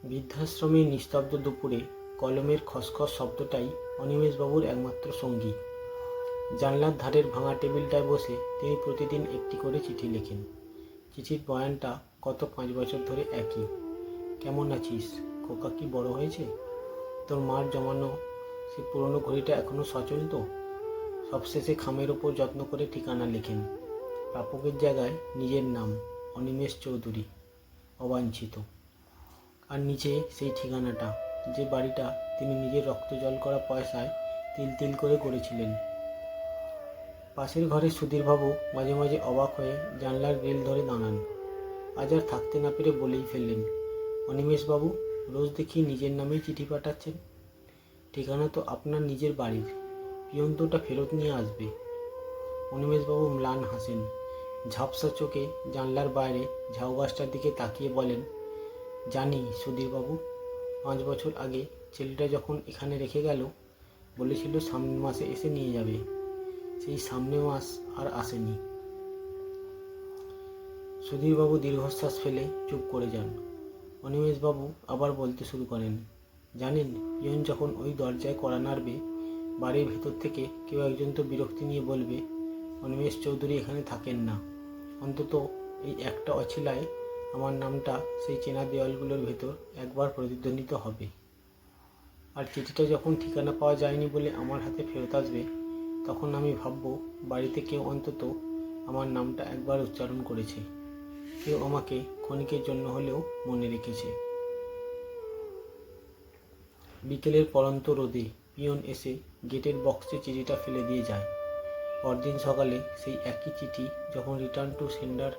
বৃদ্ধাশ্রমের নিস্তব্ধ দুপুরে কলমের খসখস শব্দটাই অনিমেষবাবুর একমাত্র সঙ্গী। জানলার ধারের ভাঙা টেবিলটায় বসে তিনি প্রতিদিন একটি করে চিঠি লেখেন। চিঠির বয়ানটা গত 5 বছর ধরে একই। কেমন আছিস খোকা, কি বড় হয়েছে? তোর মার জমানো সে পুরনো ঘড়িটা এখনো সচল তো? সবশেষে খামের ওপর যত্ন করে ঠিকানা লেখেন। প্রাপকের জায়গায় নিজের নাম, অনিমেষ চৌধুরী, অবাঞ্ছিত। আর নিচে সেই ঠিকানাটা, যে বাড়িটা তিনি নিজের রক্ত জল করা পয়সায় তিল তিল করে গড়েছিলেন। পাশের ঘরে সুধীরবাবু মাঝে মাঝে অবাক হয়ে জানলার গ্রিল ধরে দাঁড়ান। আজ আর থাকতে না পেরে বলেই ফেললেন, অনিমেষবাবু, রোজ দেখি নিজের নামেই চিঠি পাঠাচ্ছেন। ঠিকানা তো আপনার নিজের বাড়ির, পিয়ন তো ওটা ফেরত নিয়ে আসবে। অনিমেষবাবু ম্লান হাসেন, ঝাপসা চোখে জানলার বাইরে ঝাউ গাছটার দিকে তাকিয়ে বলেন, জানি সুধীরবাবু, 5 বছর আগে ছেলেটা যখন এখানে রেখে গেল বলেছিল সামনের মাসে এসে নিয়ে যাবে। সেই সামনে মাস আর আসেনি। সুধীরবাবু দীর্ঘশ্বাস ফেলে চুপ করে যান। অনিমেষবাবু আবার বলতে শুরু করেন, জানেন, পিয়ন যখন ওই দরজায় কড়া নাড়বে, বাড়ির ভেতর থেকে কেউ একজন তো বিরক্তি নিয়ে বলবে, অনিমেষ চৌধুরী এখানে থাকেন না। অন্তত এই একটা অছিলায় আমার নামটা সেই চেনা দেওয়ালগুলোর ভেতর একবার প্রতিধ্বনিত হবে। আর চিঠিটা যখন ঠিকানা পাওয়া যায়নি বলে আমার হাতে ফেরত আসবে, তখন আমি ভাবব বাড়িতে কেউ অন্তত আমার নামটা একবার উচ্চারণ করেছে, কেউ আমাকে ক্ষণিকের জন্য হলেও মনে রেখেছে। বিকেলের পড়ন্ত রোদে পিয়ন এসে গেটের বক্সে চিঠিটা ফেলে দিয়ে যায়। পরদিন সকালে সেই একই চিঠি যখন রিটার্ন টু সেন্ডার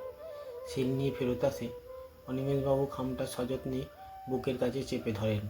সিল নিয়ে ফেরত আসে, অনিমেষবাবু খামটা সযত্নে বুকের কাছে চেপে ধরেন।